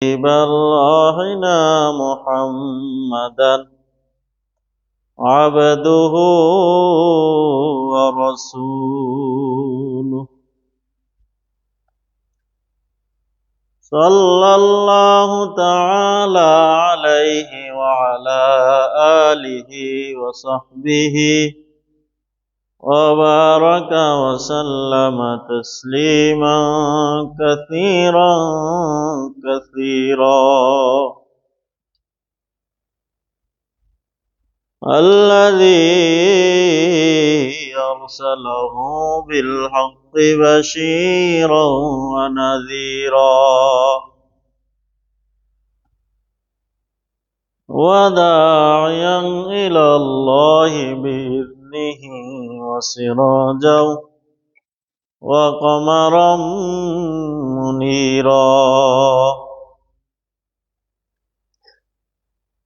بلغنا محمدا عبده ورسوله صلى الله تعالى عليه وعلى آله وصحبه وبارك وسلم تسليما كثيرا كثيرا. الذي أرسله بالحق بشيرا ونذيرا وداعيا إلى الله بإذنه وسراجا وقمرا منيرا.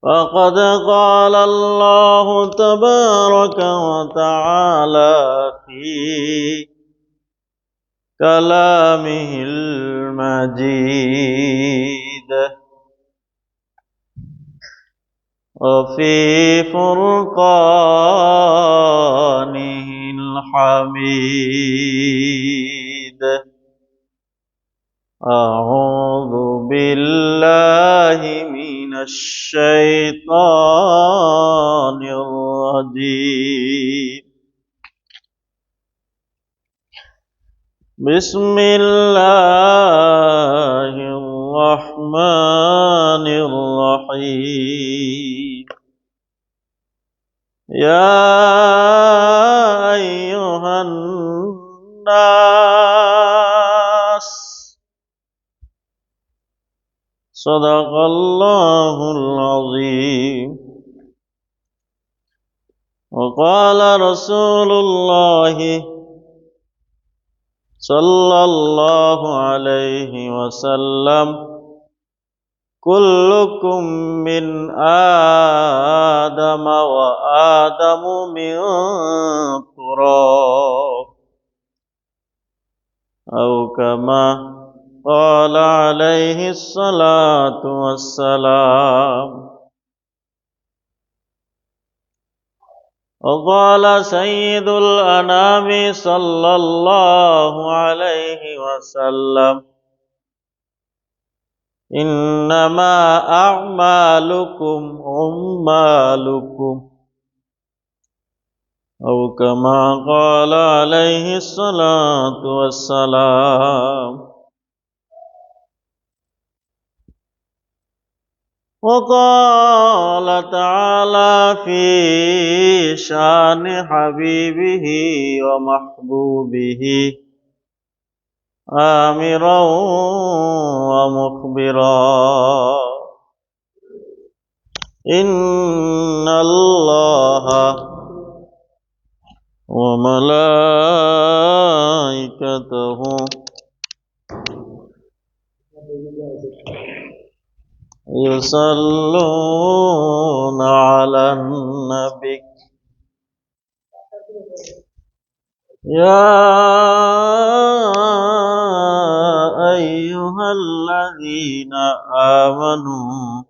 فقد قال الله تبارك وتعالى في كلامه المجيد وفي فرقانه الحميد. أعوذ بالله من الشيطان الرجيم. بسم الله الرحمن الرحيم. يا أيها الناس صدق الله العظيم. وقال رسول الله صلى الله عليه وسلم كلكم من آدم وآدم من تراب أو كما قال عليه الصلاة والسلام. وقال سيد الأنام صلى الله عليه وسلم إنما أعمالكم أعمالكم أو كما قال عليه الصلاة والسلام. وقال تعالى في شان حبيبه ومحبوبه آمرا ومخبرا إن الله وملائكته يصلون على النبي يا أيها الذين آمنوا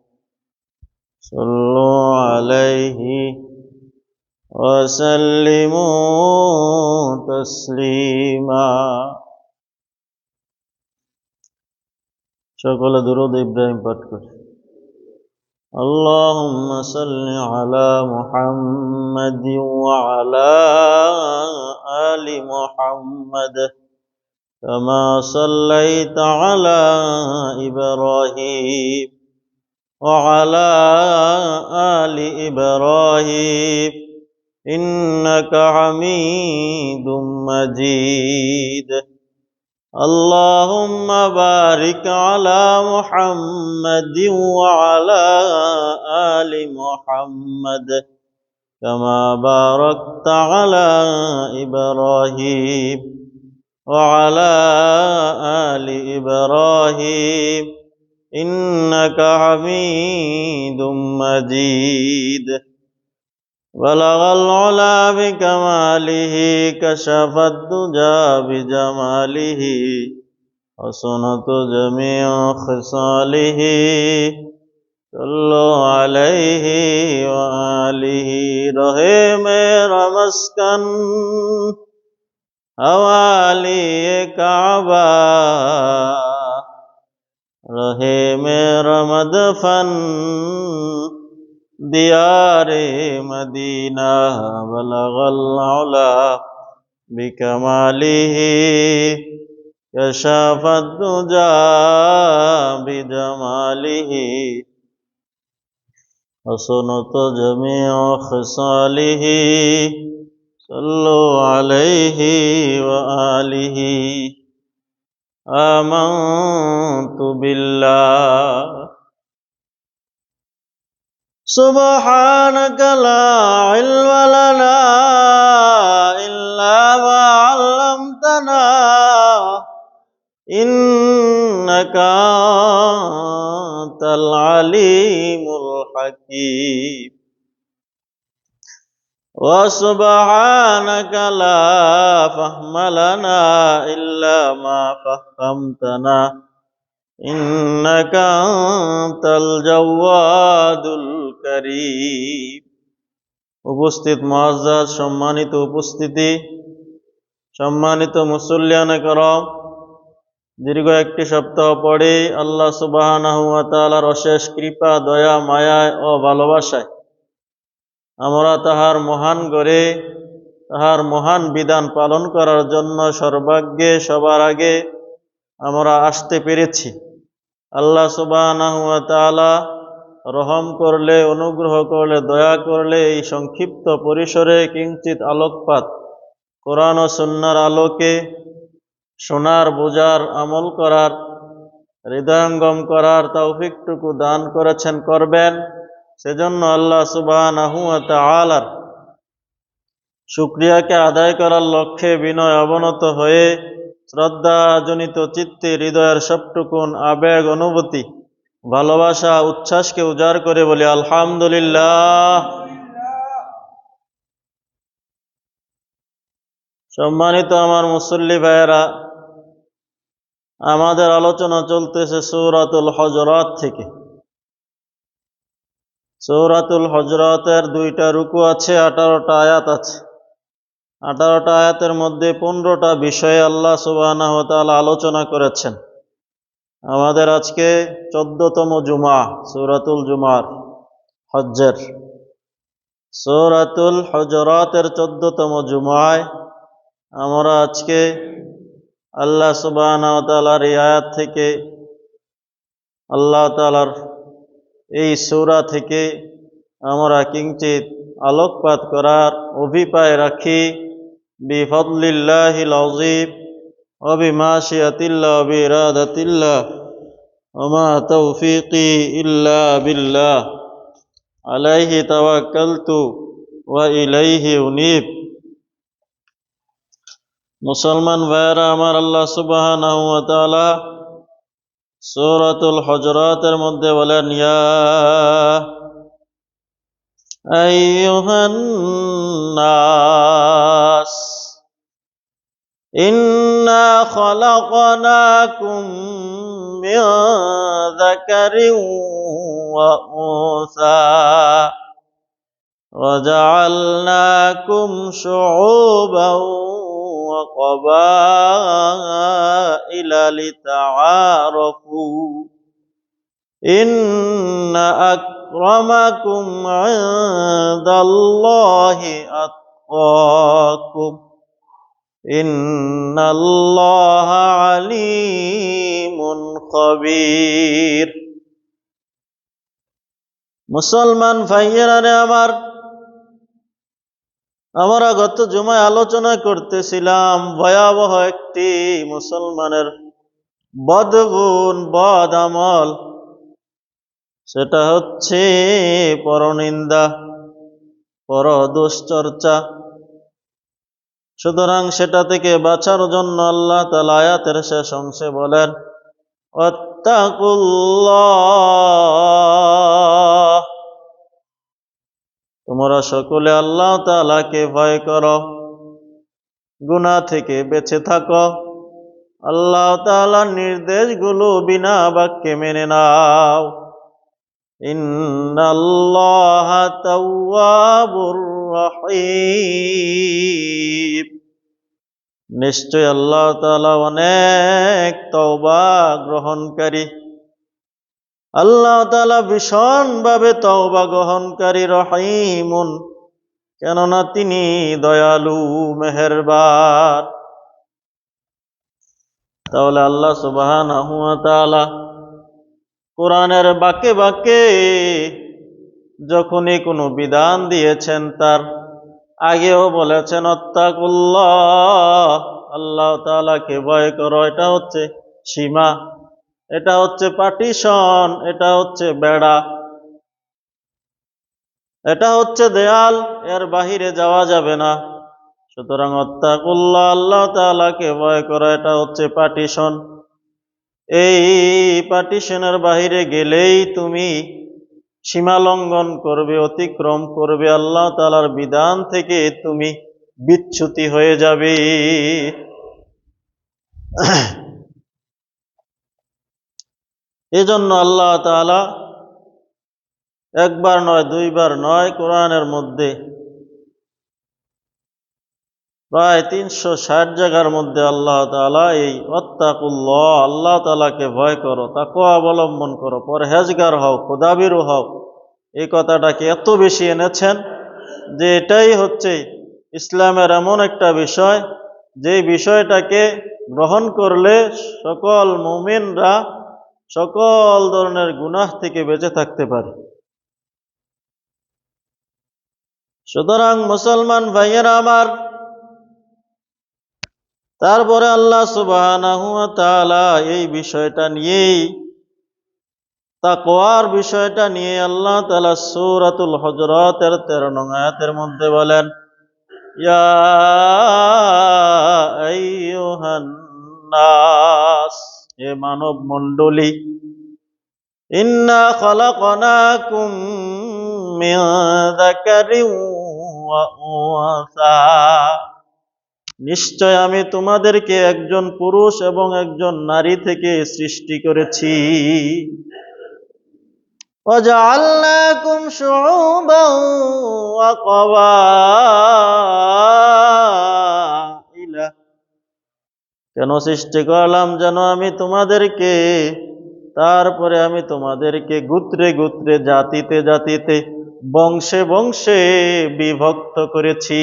صلوا عليه وسلموا تسليما. সকলে দুরূদ ইব্রাহিম পাঠ করি। اللهم صل على محمد وعلى آل محمد كما صليت على إبراهيم وعلى آل إبراهيم إنك حميد مجيد. اللهم بارك على محمد وعلى آل محمد كما باركت على إبراهيم وعلى آل إبراهيم إنك حميد مجيد. بلغ العلا بكماله كشف الدجى بجماله وسنة جميع خصاله صلوا عليه وآله رہے میرا مسکن حوالی کعبہ رہے میرا مدفن دیار مدینہ بلغ العلا بکمالہ كشف الدجى بجماله وسنة جميع خصاله صلوا عليه وآله آمنت بالله سبحانك لا علم لنا إلا ما علمتنا إنك أنت العليم الحكيم وسبحانك لا فهم لنا إلا ما فهمتنا إنك أنت الجواد الكريم উপস্থিত মুআজ্জাজ সম্মানিত উপস্থিতি, সম্মানিত মুসল্লিয়ানে کرام, দীর্ঘ একটি সপ্তাহ পরে আল্লাহ সুবহানাহু ওয়া তাআলার অশেষ কৃপা, দয়া, মায়ায় ও ভালোবাসায় আমরা তাহার মহান গড়ে তাহার মহান বিধান পালন করার জন্য সর্বাগ্যে সবার আগে আমরা আসতে পেরেছি। আল্লাহ সুবহানাহু ওয়া তাআলা রহম করলে, অনুগ্রহ করলে, দয়া করলে এই সংক্ষিপ্ত পরিসরে কিঞ্চিত আলোকপাত কোরআন ও সুন্নাহর আলোকে শোনার, বোঝার, আমল করার, হৃদয়ঙ্গম করার তৌফিকটুকু দান করেছেন, করবেন। সেজন্য আল্লাহ সুবহানাহু ওয়া তাআলার শুকরিয়াকে আদায় করার লক্ষ্যে বিনয় অবনত হয়ে শ্রদ্ধাজনিত চিত্তে হৃদয়ের সবটুকুন আবেগ, অনুভূতি, ভালোবাসা, উচ্ছ্বাসকে উজাড় করে বলি আলহামদুলিল্লাহ। সম্মানিত আমার মুসল্লি ভাইয়েরা, আমাদের আলোচনা চলতেছে সূরাতুল হুজুরাত থেকে। সূরাতুল হুজুরাতের 2টা রুকু আছে, 18টা আয়াত আছে। 18টা আয়াতের মধ্যে 15টা বিষয়ে আল্লাহ সুবহানাহু ওয়া তাআলা আলোচনা করেছেন। আমাদের আজকে 14তম জুমা, সূরাতুল জুমার হজ্জের সূরাতুল হুজুরাতের 14তম জুমায় আমরা আজকে আল্লাহ সুবহানাহু ওয়া তাআলার এই আয়াত থেকে, আল্লাহ তাআলার এই সূরা থেকে আমরা কিঞ্চিত আলোকপাত করার অভিপ্রায় রাখি। বিফাদলিল্লাহিল আযীম ওয়া বিমাশিয়াতিল্লাহ ওয়া বিইরাদাতিল্লাহ ওয়া মা তাওফীকি ইল্লা বিল্লাহ আলাইহি তাওয়াক্কালতু ওয়া ইলাইহি উনীব। মুসলমান ভাইয়েরা আমার, আল্লাহ সুবহানাহু ওয়া তাআলা সূরাতুল হুজুরাতের মধ্যে বলেন, ইয়া আইয়ুহান নাস ইন্না খালাকনাকুম মিন যাকারিন ওয়া উনসা ওয়া জাআলনাকুম শুউবান ওয়া ক্বাবাইলা লিতাআরাফু ইন্না আকরামাকুম ইনদাল্লাহি আতকাকুম ইন্নাল্লাহা আলীমুন খাবীর। মুসলমান ভাইয়েরা আমার, আমরা গত জুমায় আলোচনা করতেছিলাম ভয়াবহ একটি মুসলমানের বদগুণ, বদ আমল, সেটা হচ্ছে পরনিন্দা, পর দুশ্চর্চা। সুতরাং সেটা থেকে বাঁচার জন্য আল্লাহ তাআলা আয়াতের শেষ অংশে বলেন, ওয়াত্তাকুল্লাহ, তোমরা সকলে আল্লাহ তাআলাকে ভয় করো, গুনাহ থেকে বেঁচে থাকো, আল্লাহ তাআলার নির্দেশগুলো বিনা বাক্যে মেনে নাও। ইন্নাল্লাহা তাওয়াবুর রহিম, নিশ্চয় আল্লাহ তাআলা অনেক তওবা গ্রহণকারী। আল্লাহ তাআলা ভীষণভাবে তওবা গ্রহণকারী, রহিমুন, কেননা তিনি দয়ালু মেহেরবান। তাহলে আল্লাহ সুবহানাহু ওয়া তাআলা কোরআনের বাক্যে বাক্যে যখনই কোনো বিধান দিয়েছেন তার আগেও বলেছেন আত্তাকুল্লাহ, আল্লাহ তাআলাকে ভয় করো। এটা হচ্ছে সীমা, এটা হচ্ছে পার্টিশন, এটা হচ্ছে বেড়া, এটা হচ্ছে দেয়াল, এর বাহিরে যাওয়া যাবে না। সুতরাং আত্তাকুল্লাহ, আল্লাহ তাআলাকে ভয় করা, এটা হচ্ছে পার্টিশন। এই পার্টিশনের বাহিরে গেলেই তুমি সীমা লঙ্ঘন করবে, অতিক্রম করবে, আল্লাহ তাআলার বিধান থেকে তুমি বিচ্যুতি হয়ে যাবে। এজন্য আল্লাহ তাআলা একবার নয়, দুইবার নয়, কোরআনের মধ্যে প্রায় 360 জায়গার মধ্যে আল্লাহ তাআলা এই ওয়াত্তাকুল্লাহ, আল্লাহ তাআলাকে ভয় করো, তাকওয়া অবলম্বন করো, পরহেজগার হও, খোদাভীরু হও, এই কথাটাকে এত বেশি এনেছেন যে এটাই হচ্ছে ইসলামের এমন একটা বিষয়, যে বিষয়টাকে গ্রহণ করলে সকল মুমিনরা সকল ধরনের গুনাহ থেকে বেঁচে থাকতে পারে। সুতরাং মুসলমান ভাইয়েরা আমার, তারপরে আল্লাহ সুবহানাহু ওয়া তাআলা এই বিষয়টা নিয়েই, তাকওয়ার বিষয়টা নিয়ে আল্লাহ তাআলা সূরাতুল হুজুরাতের 13 নং আয়াতের মধ্যে বলেন, ইয়া আইয়ুহান নাস, হে মানব মণ্ডলী, ইন্না খালাকনাকুম মিন যাকারিন ওয়া উনসা, নিশ্চয় আমি তোমাদেরকে একজন পুরুষ এবং একজন নারী থেকে সৃষ্টি করেছি। وَجَعَلْنَاكُمْ شُعُوبًا وَقَبَائِلَ, কেন সৃষ্টি করলাম? যেন আমি তোমাদেরকে, তারপরে আমি তোমাদেরকে গোত্রে গোত্রে, জাতিতে জাতিতে, বংশে বংশে বিভক্ত করেছি।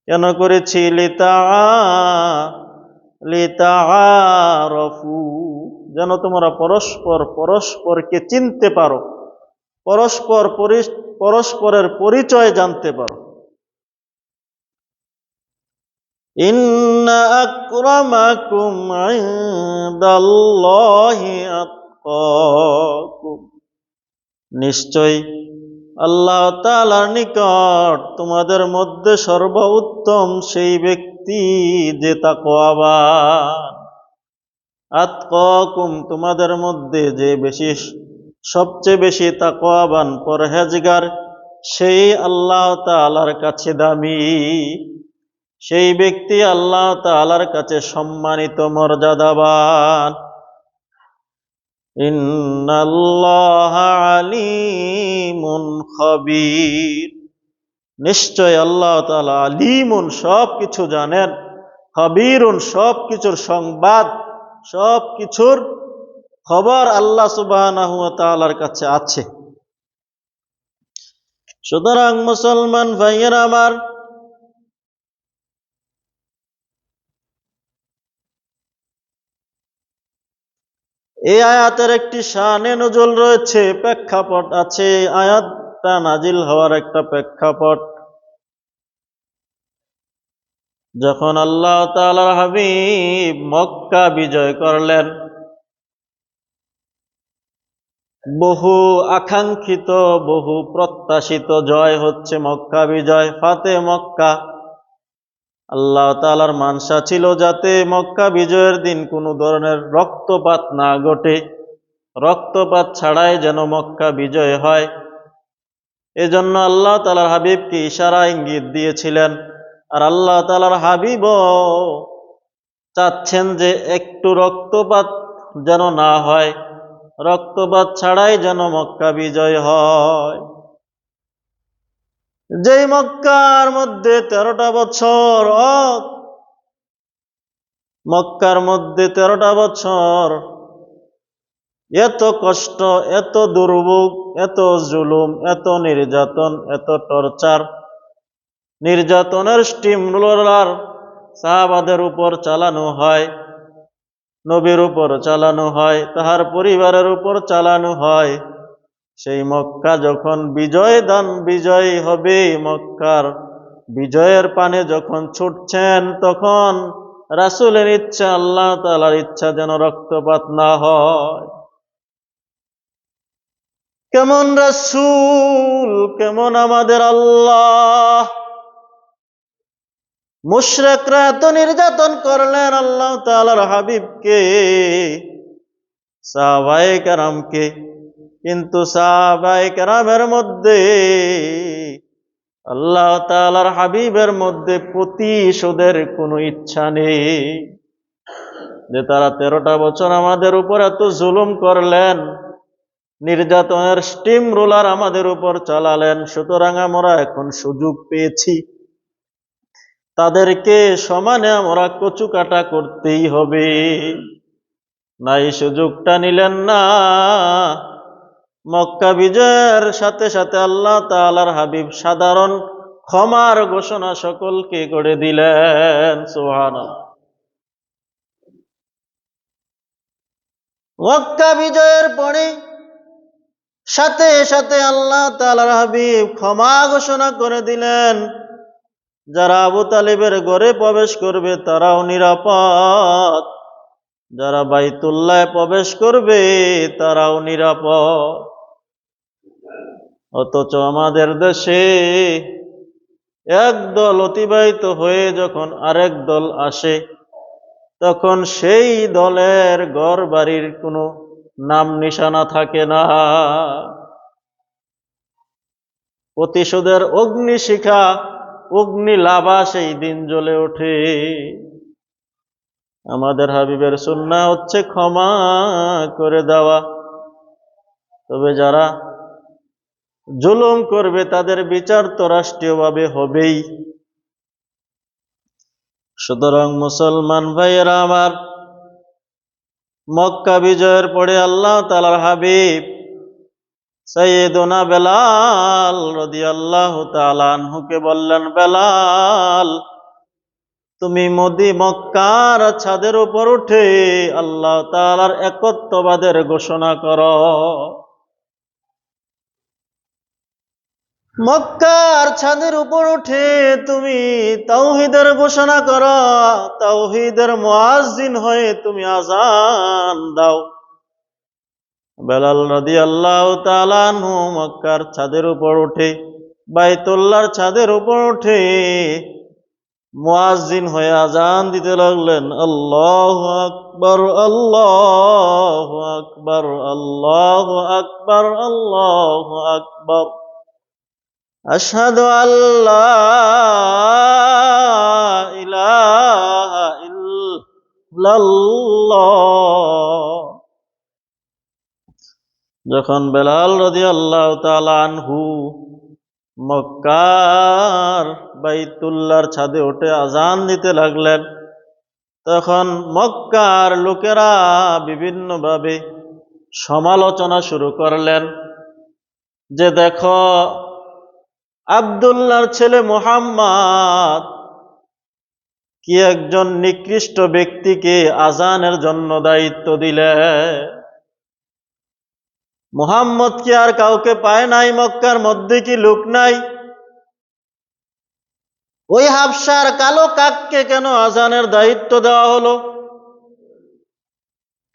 কেন করেছি? লিতাআরাফু, যেন তোমরা পরস্পরকে চিনতে পারো, পরস্পরের পরিচয় জানতে পারো। ইন্না আকরামাকুম ইনদাল্লাহি আতকাকুম, নিশ্চয় আল্লাহ তাআলার নিকট তোমাদের মধ্যে সর্বোত্তম সেই ব্যক্তি যে তাকওয়াবান। আতকাকুম, তোমাদের মধ্যে যে সবচেয়ে বেশি তাকওয়াবান, পরহেজগার, সেই আল্লাহ তাআলার কাছে দামি, সেই ব্যক্তি আল্লাহ তাআলার কাছে সম্মানিত, মর্যাদাবান। ইন্নাল্লাহা আলিমুন খাবীর, নিশ্চয় আল্লাহ তাআলা আলিমুন, সব কিছু জানেন, খাবীরুন, সব কিছুর সংবাদ, সব কিছুর খবর আল্লাহ সুবহানাহু ওয়া তাআলার কাছে আছে। সুতরাং মুসলমান ভাইয়েরা আমার, এই আয়াতের একটি শানে নজুল রয়েছে, প্রেক্ষাপট আছে। আয়াতটা নাজিল হওয়ার একটা প্রেক্ষাপট, যখন আল্লাহ তাআলার হাবিব মক্কা বিজয় করলেন, বহু আকাঙ্ক্ষিত, বহু প্রত্যাশিত জয় হচ্ছে মক্কা বিজয়, ফাতে মক্কা। আল্লাহ তাআলার মানসা ছিল যাতে মক্কা বিজয়ের দিন কোনো ধরনের রক্তপাত না ঘটে, রক্তপাত ছাড়াই যেন মক্কা বিজয় হয়। এজন্য আল্লাহ তাআলার হাবিবকে ইশারা ইঙ্গিত দিয়েছিলেন। আর আল্লাহ তাআলার হাবিবও চাচ্ছেন যে একটু রক্তপাত যেন না হয়, রক্তপাত ছাড়াই যেন মক্কা বিজয় হয়। যেই মক্কার মধ্যে 13টা বছর মক্কার মধ্যে 13টা বছর এত কষ্ট, এত দুর্ভোগ, এত জুলুম, এত নির্যাতন, এত টর্চার, নির্যাতনের স্টিম রোলার সাহাবাদের উপর চালানো হয়, নবীর উপর চালানো হয়, তাহার পরিবারের উপর চালানো হয়। সেই মক্কা যখন বিজয় হবে, মক্কার বিজয়ের পানে যখন ছুটছেন, তখন রাসূলের ইচ্ছা, আল্লাহ তাআলার ইচ্ছা যেন রক্তপাত না হয়। কেমন রাসূল, কেমন আমাদের আল্লাহ! মুশরিকরা এত নির্যাতন করলেন আল্লাহ তাআলার হাবিবকে, সাহাবায়ে কেরামকে, কিন্তু সাহাবায়ে কেরামের মধ্যে, আল্লাহ তাআলার হাবিবের মধ্যে প্রতিশোধের কোনো ইচ্ছা নেই। যে তারা 13টা বছর আমাদের উপর এত জুলুম করলেন, নির্যাতনের স্টিম রোলার আমাদের উপর চালালেন, সুতরাং আমরা এখন সুযোগ পেয়েছি, তাদেরকে সমানে আমরা কচুকাটা করতেই হবে। না, এই সুযোগটা নিলেন না। মক্কা বিজয়ের সাথে সাথে আল্লাহ তাআলার হাবিব সাধারণ ক্ষমার ঘোষণা সকলকে করে দিলেন। সুবহানাল্লাহ। মক্কা বিজয়ের পরে সাথে সাথে আল্লাহ তাআলার হাবিব ক্ষমা ঘোষণা করে দিলেন। যারা আবু তালিবের ঘরে প্রবেশ করবে তারাও নিরাপদ, যারা বাইতুল্লাহে প্রবেশ করবে তারাও নিরাপদ। অথচ আমাদের দেশে একদল অতিবাহিত হয়ে যখন আরেক দল আসে, তখন সেই দলের ঘর বাড়ির কোনো নাম নিশানা থাকে না। প্রতিশোধের অগ্নিশিখা, অগ্নিলাভা সেই দিন জ্বলে ওঠে। আমাদের হাবিবের সুন্নাহ হচ্ছে ক্ষমা করে দেওয়া, তবে যারা জুলুম করবে তাদের বিচার তো রাষ্ট্রীয়ভাবে হবেই। সুতরাং মুসলমান ভাইয়েরা আমার, মক্কা বিজয়ের পরে আল্লাহ তাআলার হাবিব সাইয়েদুনা বেলাল রাদিয়াল্লাহু তাআলা আনহুকে বললেন, বেলাল, তুমি মক্কার ছাদের উপর উঠে আল্লাহ তাআলার একত্ববাদের ঘোষণা করো। মক্কার ছাদের উপর উঠে তুমি তাওহীদের ঘোষণা করো, তাওহীদের মুয়াজ্জিন হয়ে তুমি আযান দাও। বেলাল রাদিয়াল্লাহু তাআলা আনহু মক্কার ছাদের উপর উঠে, বাইতুল্লাহর ছাদের উপর উঠে মুয়াজ্জিন হয়ে আযান দিতে লাগলেন, আল্লাহু আকবার, আল্লাহু আকবার, আল্লাহু আকবার, আল্লাহু আকবার, আশহাদু আল্লা ইলাহা ইল্লাল্লাহ। যখন বেলাল রাদিয়াল্লাহু তাআলা আনহু মক্কার বাইতুল্লাহর ছাদে উঠে আযান দিতে লাগলেন, তখন মক্কার লোকেরা বিভিন্নভাবে সমালোচনা শুরু করলেন যে, দেখো, আব্দুল্লাহর ছেলে মুহাম্মদ কি একজন নিকৃষ্ট ব্যক্তিকে আযানের জন্য দায়িত্ব দিলে। মুহাম্মদ কি আর কাউকে পায় নাই? মক্কার মধ্যে কি লোক নাই? ওই হাবশার কালো কাককে কেন আযানের দায়িত্ব দেওয়া হলো?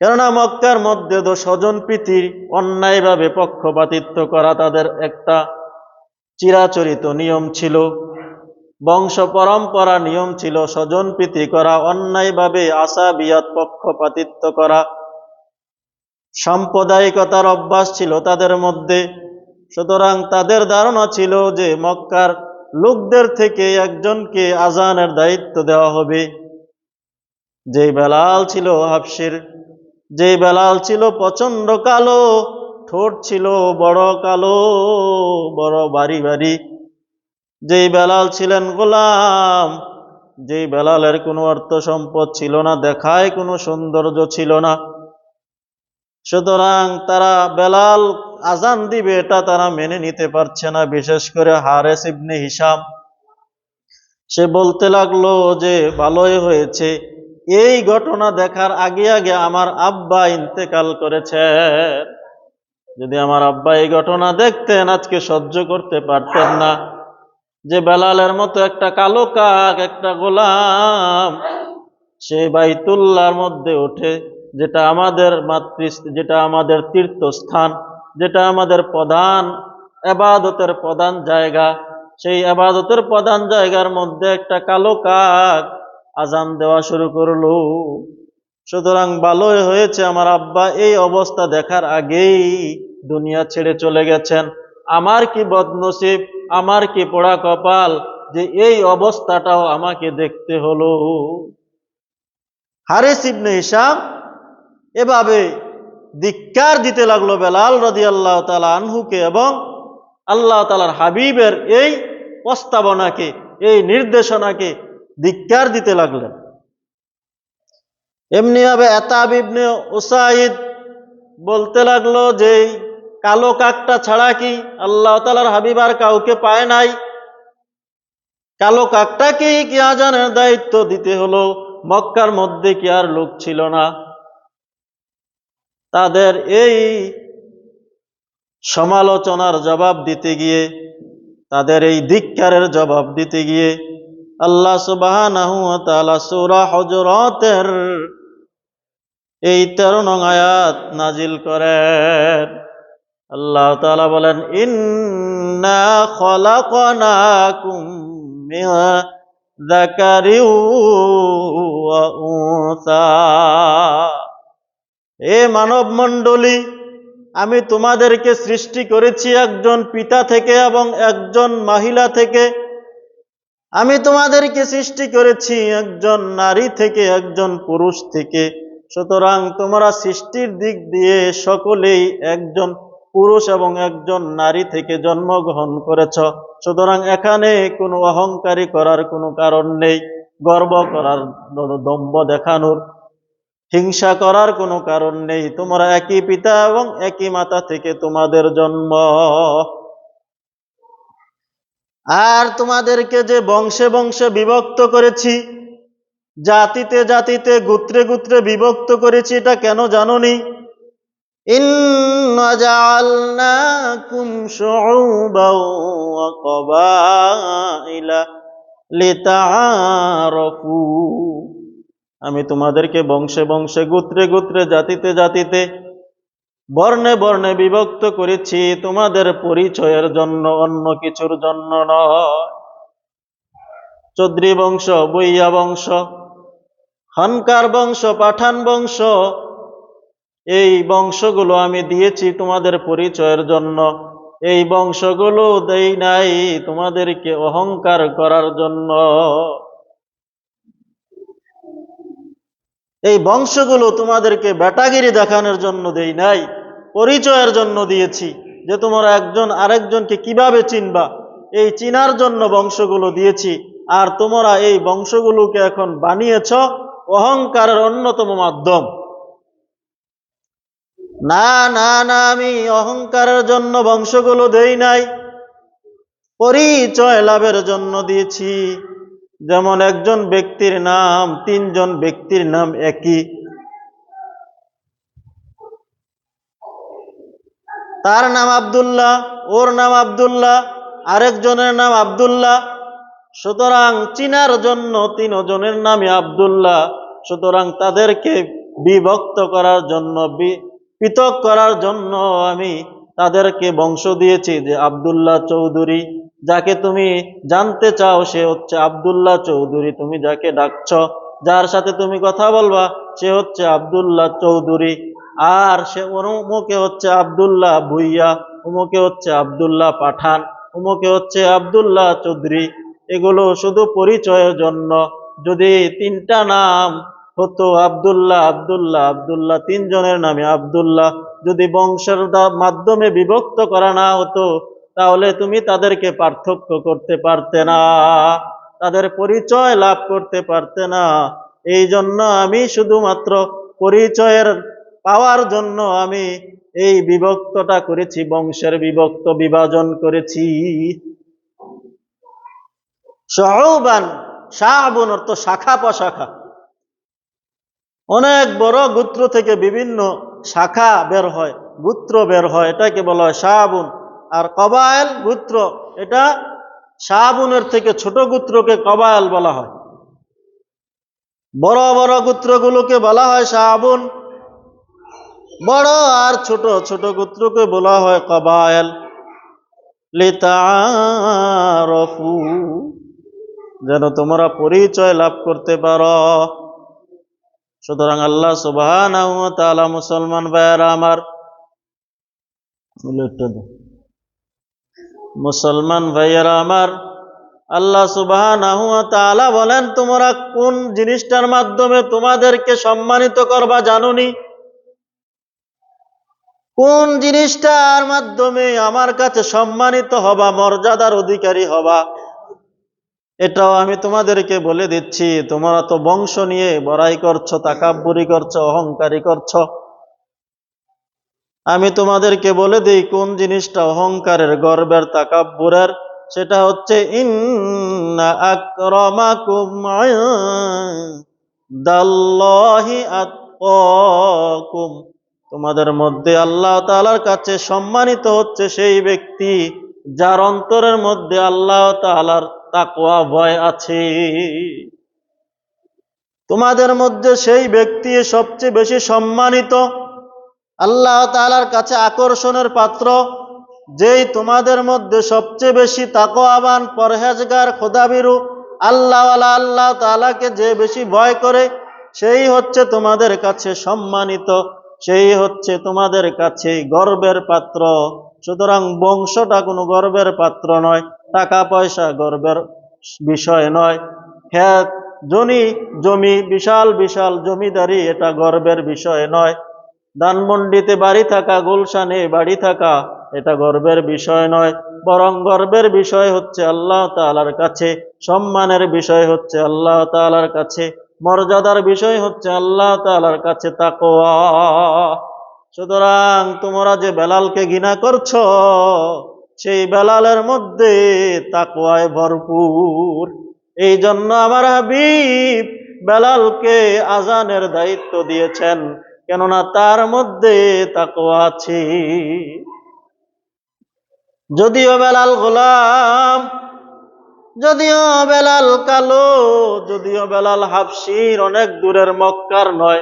কেননা মক্কার মধ্যে তো স্বজনপ্রীতির অন্যায়ভাবে পক্ষপাতিত্ব করা তাদের একটা চিরাচরিত নিয়ম ছিল, বংশ পরম্পরা নিয়ম ছিল স্বজনপ্রীতি করা, অন্যায়ভাবে আসাবিয়াত পক্ষপাতিত্ব করা, সাম্প্রদায়িকতার অভ্যাস ছিল তাদের মধ্যে। সুতরাং তাদের ধারণা ছিল যে মক্কার লোকদের থেকে একজনকে আযানের দায়িত্ব দেওয়া হবে। যেই বেলাল ছিল হাবশির, যেই বেলাল ছিল প্রচন্ড কালো, ঠোঁট ছিল বড় কালো, বড় বাড়ি বাড়ি, যেই বেলাল ছিলেন গোলাম, যেই বেলালের কোনো অর্থ সম্পদ ছিল না, দেখায় কোনো সৌন্দর্য ছিল না। সুতরাং তারা বেলাল আজান দিবে এটা তারা মেনে নিতে পারছে না। বিশেষ করে হারেস ইবনে হিশাম, সে বলতে লাগলো যে ভালোই হয়েছে, এই ঘটনা দেখার আগে আগে আমার আব্বা ইন্তেকাল করেছে। যদি আমার আব্বা এই ঘটনা দেখতেন আজকে সহ্য করতে পারতেন না যে বেলালের মতো একটা কালো কাক, একটা গোলাম, সে বাইতুল্লাহর মধ্যে ওঠে, যেটা আমাদের যেটা আমাদের তীর্থস্থান, যেটা আমাদের প্রধান ইবাদতের প্রধান জায়গা, সেই ইবাদতের প্রধান জায়গার মধ্যে একটা কালো কাক আজান দেওয়া শুরু করলো। সুতরাং ভালোই হয়েছে আমার আব্বা এই অবস্থা দেখার আগেই দুনিয়া ছেড়ে চলে গেছেন। আমার কি বদনসিব, আমার কি পোড়া কপাল যে এই অবস্থাটাও আমাকে দেখতে হলো। হারিস ইবনে হিশাম এভাবে ধিক্কার দিতে লাগলো বেলাল রাদিয়াল্লাহু তাআলা আনহুকে এবং আল্লাহ তাআলার হাবিবের এই প্রস্তাবনাকে, এই নির্দেশনাকে ধিক্কার দিতে লাগলেন। এমনি ভাবে আতাব ইবনে উসাইদ বলতে লাগলো যে কালো কাকটা ছাড়া কি আল্লাহ তাআলার হাবিব আর কাউকে পায় নাই? কালো কাকটাকেই কি আজানের দায়িত্ব দিতে হলো? মক্কার মধ্যে কি আর লোক ছিল না? তাদের এই সমালোচনার জবাব দিতে গিয়ে, তাদের এই ধিক্কারের জবাব দিতে গিয়ে আল্লাহ সুবহানাহু ওয়া তাআলা সূরা হুজুরাতের এই 13 নং আয়াত নাজিল করেন। আল্লাহ তাআলা বলেন, ইন্না খলাকনাকুম মিন যাকারিন ওয়া উনসা। এ মানব মণ্ডলী, আমি তোমাদেরকে সৃষ্টি করেছি একজন পিতা থেকে এবং একজন মহিলা থেকে। আমি তোমাদেরকে সৃষ্টি করেছি একজন নারী থেকে, একজন পুরুষ থেকে। সুতরাং তোমরা সৃষ্টির দিক দিয়ে সকলেই একজন পুরুষ এবং একজন নারী থেকে জন্মগ্রহণ করেছ। সুতরাং এখানে কোনো অহংকারী করার কোনো কারণ নেই, গর্ব করার, দম্ভ দেখানোর, হিংসা করার কোনো কারণ নেই। তোমরা একই পিতা এবং একই মাতা থেকে তোমাদের জন্ম। আর তোমাদেরকে যে বংশে বংশে বিভক্ত করেছি, জাতিতে জাতিতে, গোত্রে গোত্রে বিভক্ত করেছি, এটা কেন জানোনি? ইন্না জাআলনাকুম শুউবান ওয়া ক্বাবাইলা লিতাআরাফু। আমি তোমাদেরকে বংশে বংশে, গোত্রে গোত্রে, জাতিতে জাতিতে, বর্ণে বর্ণে বিভক্ত করেছি তোমাদের পরিচয়ের জন্য, অন্য কিছুর জন্য নয়। চৌধুরী বংশ, বইয়া বংশ, খানকার বংশ, পাঠান বংশ, এই বংশগুলো আমি দিয়েছি তোমাদের পরিচয়ের জন্য। এই বংশগুলো দেই নাই তোমাদেরকে অহংকার করার জন্য। এই বংশগুলো তোমাদেরকে বেটাগিরি দেখানোর জন্য দেই নাই, পরিচয়ের জন্য দিয়েছি, যে তোমরা একজন আরেকজনকে কিভাবে চিনবা, এই চিনার জন্য বংশগুলো দিয়েছি। আর তোমরা এই বংশগুলোকে এখন বানিয়েছ অহংকারের অন্যতম মাধ্যম। না না না, আমি অহংকারের জন্য বংশগুলো দেই নাই, পরিচয় লাভের জন্য দিয়েছি। যেমন একজন ব্যক্তির নাম, তিনজন ব্যক্তির নাম একই, তার নাম আব্দুল্লাহ, ওর নাম আব্দুল্লাহ, আরেকজনের নাম আব্দুল্লাহ। সুতরাং চিনার জন্য তিনজনের নামই আব্দুল্লাহ। সুতরাং তাদেরকে বিভক্ত করার জন্য, পৃথক করার জন্য আমি তাদেরকে বংশ দিয়েছি যে আব্দুল্লাহ চৌধুরী। যাকে তুমি জানতে চাও সে হচ্ছে আব্দুল্লাহ চৌধুরী। তুমি যাকে ডাকছ, যার সাথে তুমি কথা বলবা, সে হচ্ছে আব্দুল্লাহ চৌধুরী। আর সে অমুকে হচ্ছে আব্দুল্লাহ ভুইয়া, অমুকে হচ্ছে আব্দুল্লাহ পাঠান, অমুকে হচ্ছে আব্দুল্লাহ চৌধুরী। এগুলো শুধু পরিচয়ের জন্য। যদি তিনটা নাম হতো আব্দুল্লাহ আব্দুল্লাহ আব্দুল্লাহ, তিনজনের নামে আব্দুল্লাহ। যদি বংশের মাধ্যমে বিভক্ত করা না হতো তাহলে তুমি তাদেরকে পার্থক্য করতে পারতে না, তাদের পরিচয় লাভ করতে পারতে না। এই জন্য আমি শুধুমাত্র পরিচয়ের পাওয়ার জন্য আমি এই বিভক্তটা করেছি, বংশের বিভক্ত বিভাজন করেছি। শাউবান, শাআবুন অর্থ শাখা প্রশাখা, অনেক বড় গোত্র থেকে বিভিন্ন শাখা বের হয়, গোত্র বের হয়, এটাকে বলা হয় শাআবুন। আর কবায়েল গোত্র, এটা শাআবুনের থেকে ছোট গোত্রকে কবায়েল বলা হয়, বড় বড় গোত্রগুলোকে বলা হয় শাআবুন, বড় আর ছোট ছোট গোত্রকে বলা হয় কবায়েল। লিতাআরাফু, যেন তোমরা পরিচয় লাভ করতে পারো। সুতরাং আল্লাহ সুবহানাহু ওয়া তাআলা, মুসলমান ভাইয়েরা আমার, মুসলমান ভাইয়েরা আমার, আল্লাহ সুবহানাহু ওয়া তাআলা বলেন, তোমরা কোন জিনিসটার মাধ্যমে তোমাদেরকে সম্মানিত করবা জানোনি? কোন জিনিসটার মাধ্যমে আমার কাছে সম্মানিত হবা, মর্যাদার অধিকারী হবা, এটাও আমি তোমাদেরকে বলে দিচ্ছি। তোমরা তো বংশ নিয়ে বড়াই করছো, তাকাব্বুরি করছো, অহংকারী করছো। আমি তোমাদেরকে বলে দিই কোন জিনিসটা অহংকারের, গর্বের, তাকাব্বুরের। সেটা হচ্ছে ইন্না আকরামাকুম ইনদাল্লাহি আতকাকুম, তোমাদের মধ্যে আল্লাহ তাআলার কাছে সম্মানিত হচ্ছে সেই ব্যক্তি যার অন্তরের মধ্যে আল্লাহ তাআলার তাকওয়া, ভয় আছে। তোমাদের মধ্যে সেই ব্যক্তি সবচেয়ে বেশি সম্মানিত, আল্লাহ তাআলার কাছে আকর্ষণের পাত্র, যেই তোমাদের মধ্যে সবচেয়ে বেশি তাকওয়াবান, পরহেজগার, খোদাভীরু, আল্লাহওয়ালা, আল্লাহ তাআলাকে যে বেশি ভয় করে, সেই হচ্ছে তোমাদের কাছে সম্মানিত, সেই হচ্ছে তোমাদের কাছে গর্বের পাত্র। সুতরাং বংশটা কোনো গর্বের পাত্র নয়, টাকা পয়সা গর্বের বিষয় নয়, ক্ষেত জমি, বিশাল বিশাল জমিদারি, এটা গর্বের বিষয় নয়। ধানমন্ডিতে বাড়ি থাকা, গুলশানে বাড়ি থাকা, এটা গর্বের বিষয় নয়। বরং গর্বের বিষয় হচ্ছে আল্লাহ তাআলার কাছে, সম্মানের বিষয় হচ্ছে আল্লাহ তাআলার কাছে, মর্যাদার বিষয় হচ্ছে আল্লাহ তাআলার কাছে তাকওয়া। সুতরাং তোমরা যে বেলালকে ঘৃণা করছো, সেই বেলালের মধ্যে তাকওয়ায় ভরপুর। এই জন্য আমার হাবিব বেলালকে আজানের দায়িত্ব দিয়েছেন, কেননা তার মধ্যে তাকওয়া আছে। যদিও বেলাল গোলাম, যদিও বেলাল কালো, যদিও বেলাল হাবশির, অনেক দূরের মক্কার নয়,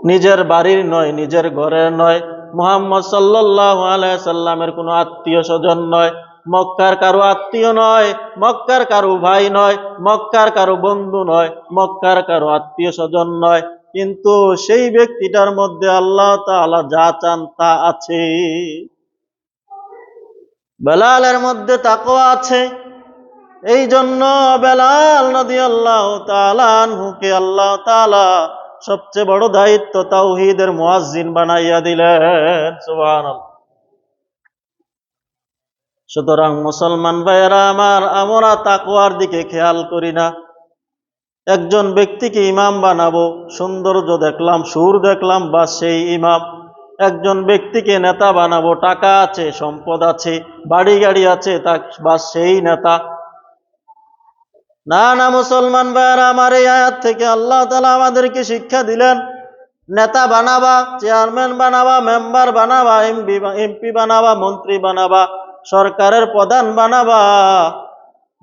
নিজের বাড়ির নয়, নিজের ঘরের নয়, মুহাম্মদ সাল্লাল্লাহু আলাইহি সাল্লামের কোনো আত্মীয় স্বজন নয়, মক্কার কারো আত্মীয় নয়, মক্কার কারো ভাই নয়, মক্কার কারো বন্ধু নয়, মক্কার কারো আত্মীয় স্বজন নয়, কিন্তু সেই ব্যক্তিটার মধ্যে আল্লাহ তাআলা যা চান তা আছে। বেলালের মধ্যে তাকওয়া আছে। এই জন্য বেলাল রাদিয়াল্লাহু তাআলা আনহুকে আল্লাহ তাআলা সবচেয়ে বড় দায়িত্ব তাওহীদের মুয়াজ্জিন বানাইয়া দিলেন। সুবহানাল্লাহ। সুতরাং মুসলমান ভাইয়েরা আমার, আমরা তাকওয়ার দিকে খেয়াল করি না। একজন ব্যক্তিকে ইমাম বানাবো, সৌন্দর্য দেখলাম, সুর দেখলাম, বা সেই ইমাম। একজন ব্যক্তিকে নেতা বানাবো, টাকা আছে, সম্পদ আছে, বাড়ি গাড়ি আছে, তা বা সেই নেতা। না না মুসলমান ভাইয়েরা আমার, এই আয়াত থেকে আল্লাহ তাআলা আমাদেরকে শিক্ষা দিলেন, নেতা বানাবা, চেয়ারম্যান বানাবা, মেম্বার বানাবা, এমপি বানাবা, মন্ত্রী বানাবা, সরকারের প্রধান বানাবা,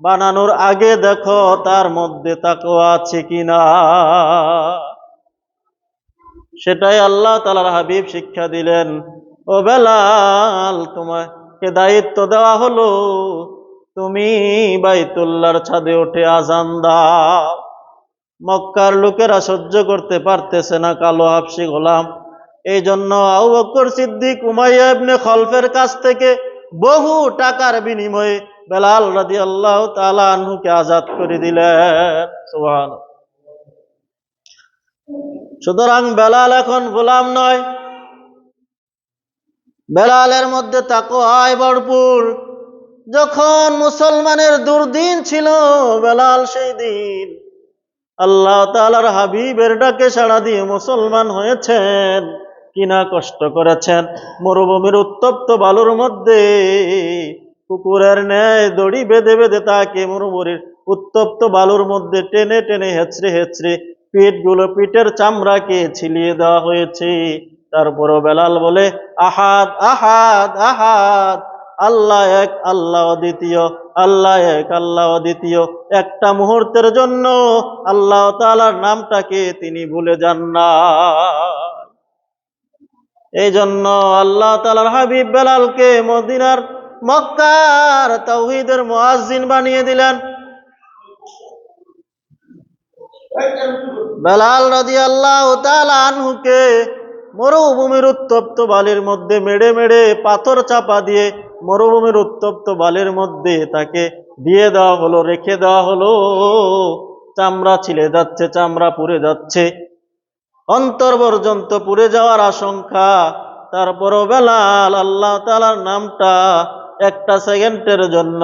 বানানোর আগে দেখো তার মধ্যে তাকওয়া আছে কিনা। সেটাই আল্লাহ তাআলার হাবিব শিক্ষা দিলেন। ও বেলাল, তোমাকে দায়িত্ব দেওয়া হলো, তুমি বাইতুল্লাহর ছাদে উঠে আজান দাও। মক্কার লোকেরা সহ্য করতে পারতেছে না কালো হাবশী গোলাম। এই জন্য আবু বকর সিদ্দিক উমাইয়া ইবনে খলফের কাছ থেকে বহু টাকার বিনিময়ে বেলাল রাদিয়াল্লাহু তাআলা আনহুকে আজাদ করে দিলেন। সুবহানাল্লাহ। সুতরাং বেলাল এখন গোলাম নয়, বেলালের মধ্যে তাকওয়ায় ভরপুর। যখন মুসলমানের দুর্দিন ছিল বেলাল সেই দিন আল্লাহ তাআলার হাবিবের ডাকে সাড়া দিয়ে মুসলমান হয়েছেন, কিনা কষ্ট করেছেন। মরুভূমির উত্তপ্ত বালুর মধ্যে কুকুরের ন্যায় দড়ি বেঁধে বেঁধে তাকে মরুভূমির উত্তপ্ত বালুর মধ্যে টেনে টেনে হেঁচড়ে হেঁচড়ে পিঠের চামড়াকে ছিলিয়ে দেওয়া হয়েছে। তারপরও বেলাল বলে, আহাদ আহাদ আহাদ, আল্লাহ এক আল্লাহ অদ্বিতীয়, আল্লাহ এক আল্লাহ অদ্বিতীয়। একটা মুহূর্তের জন্য আল্লাহ তাআলার নামটাকে তিনি ভুলে যান না। এই জন্য আল্লাহ তাআলার হাবিব বেলালকে মক্কার তাওহীদের মুয়াজ্জিন বানিয়ে দিলেন। বেলাল রাদিয়াল্লাহু তাআলা আনহুকে মরুভূমির উত্তপ্ত বালির মধ্যে মেড়ে মেড়ে পাথর চাপা দিয়ে মরুভূমির উত্তপ্ত বালির মধ্যে তাকে দিয়ে দেওয়া হলো, রেখে দেওয়া হলো। চামড়া ছিলে যাচ্ছে, চামড়া পুড়ে যাচ্ছে, অন্তর পর্যন্ত পুড়ে যাওয়ার আশঙ্কা। তারপরও বেলাল আল্লাহ তাআলার নামটা একটা সেকেন্ডের জন্য,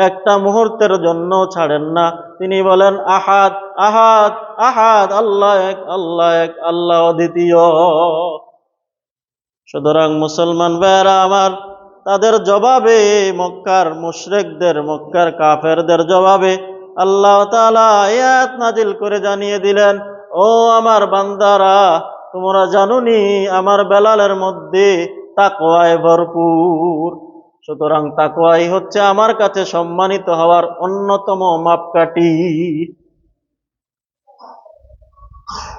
একটা মুহূর্তের জন্য ছাড়েন না। তিনি বলেন, আহাদ আহাদ আহাদ, আল্লাহ এক আল্লাহ এক আল্লাহ অদ্বিতীয়। সুতরাং মুসলমান ভাইয়েরা আমার, তাদের জবাবে, মক্কার মুশরিকদের, মক্কার কাফেরদের জবাবে আল্লাহ তাআলা আয়াত নাজিল করে জানিয়ে দিলেন, ও আমার বান্দারা, তোমরা জানোনি আমার বেলালের মধ্যে তাকওয়ায় ভরপুর। সুতরাং তাকওয়াই হচ্ছে আমার কাছে সম্মানিত হওয়ার অন্যতম মাপকাঠি।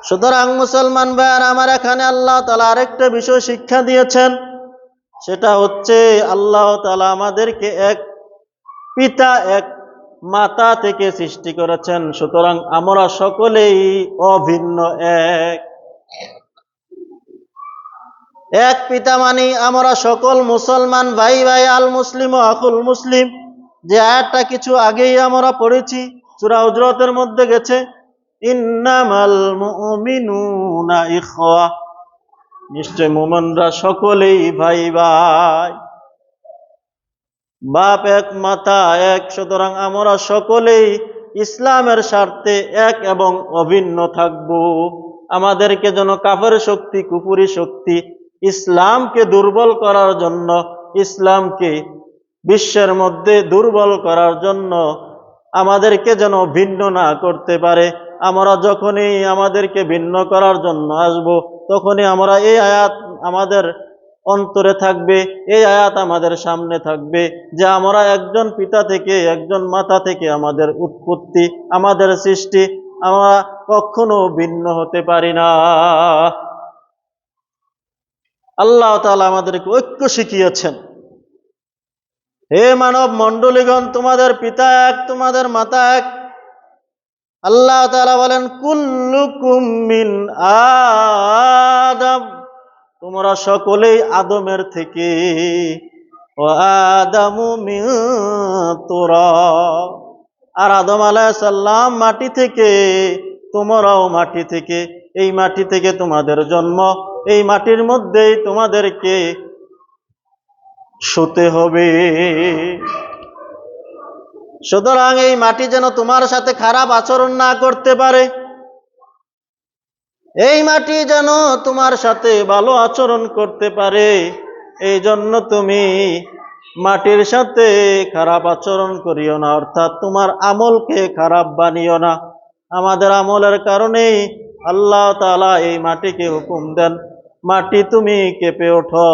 সুতরাং মুসলমান ভাইয়েরা আমার, এখানে আল্লাহ তাআলা আরেকটা বিষয় শিক্ষা দিয়েছেন, সেটা হচ্ছে আল্লাহ তাআলা আমাদেরকে এক পিতা এক মাতা থেকে সৃষ্টি করেছেন। সুতরাং আমরা সকলেই অভিন্ন এক। এক পিতা মানি আমরা সকল মুসলমান ভাই ভাই, আল মুসলিম ও আকুল মুসলিম, যে আয়াতটা কিছু আগেই আমরা পড়েছি, সূরা হুজরাতের মধ্যে গেছে, ইন্নামাল মুমিনুনা ইখওয়া, নিশ্চয় মুমিনরা সকলেই ভাই ভাই, বাপ এক মাতা এক। সুতরাং আমরা সকলেই ইসলামের স্বার্থে এক এবং অভিন্ন থাকব। আমাদেরকে যেন কাফের শক্তি, কুফরি শক্তি ইসলামকে দুর্বল করার জন্য, ইসলামকে বিশ্বের মধ্যে দুর্বল করার জন্য আমাদেরকে যেন ভিন্ন না করতে পারে। আমরা যখনই আমাদেরকে ভিন্ন করার জন্য আসব, তখনই আমরা এই আয়াত আমাদের অন্তরে থাকবে, এই আয়াত আমাদের সামনে থাকবে, যে আমরা একজন পিতা থেকে, একজন মাতা থেকে আমাদের উৎপত্তি, আমাদের সৃষ্টি, আমরা কখনো ভিন্ন হতে পারি না। আল্লাহ তাআলা আমাদেরকে ঐক্য শিখিয়েছেন। হে মানব মণ্ডলীগণ, তোমাদের পিতা এক, তোমাদের মাতা এক। আল্লাহ তাআলা বলেন, কুল্লুকুম মিন আদম, তোমরা সকলেই আদমের থেকে, ও আদামু মিন তুরাব, আর আদম আলাইহিস সালাম মাটি থেকে, তোমরাও মাটি থেকে। এই মাটি থেকে তোমাদের জন্ম, এই মাটির মধ্যেই তোমাদেরকে শুতে হবে। সুতরাং এই মাটি যেন তোমার সাথে খারাপ আচরণ না করতে পারে, এই মাটি যেন তোমার সাথে ভালো আচরণ করতে পারে, এই জন্য তুমি মাটির সাথে খারাপ আচরণ করিও না, অর্থাৎ তোমার আমলকে খারাপ বানিও না। আমাদের আমলের কারণেই আল্লাহ তাআলা এই মাটিকে হুকুম দেন, মাটি তুমি কেঁপে ওঠো।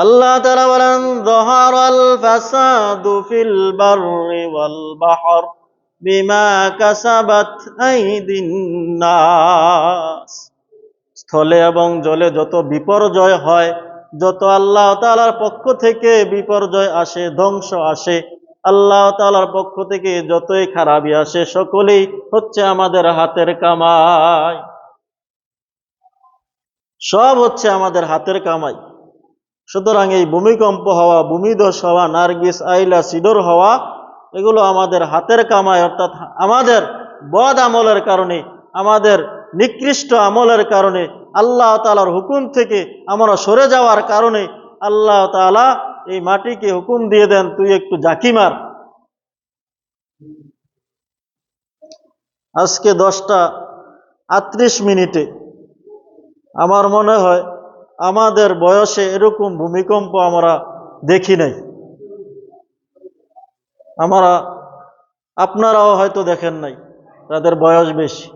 আল্লাহ তাআলা বলেন, যাহারাল ফাসাদু ফিল বাররি ওয়াল বাহর বিমা কাসাবাত আইদিন নাস, স্থলে এবং জলে যত বিপর্যয় হয়, যত আল্লাহ তাআলার পক্ষ থেকে বিপর্যয় আসে, ধ্বংস আসে, আল্লাহ তাআলার পক্ষ থেকে যতই খারাপই আসে, সকলেই হচ্ছে আমাদের হাতের কামাই, সব হচ্ছে আমাদের হাতের কামাই। সুতরাং এই ভূমিকম্প হওয়া, ভূমিধস হওয়া, নার্গিস, আইলা, সিডর হওয়া, এগুলো আমাদের হাতের কামাই, অর্থাৎ আমাদের বদ আমলের কারণে, আমাদের নিকৃষ্ট আমলের কারণে, আল্লাহ তাআলার হুকুম থেকে আমরা সরে যাওয়ার কারণে আল্লাহ তাআলা এই মাটিকে হুকুম দিয়ে দেন, তুই একটু ঝাঁকি মার। আজকে 10:38 আমার মনে হয় আমাদের বয়সে এরকম ভূমিকম্প আমরা দেখি নাই। আপনারাও হয়তো দেখেন নাই, তাদের বয়স বেশি।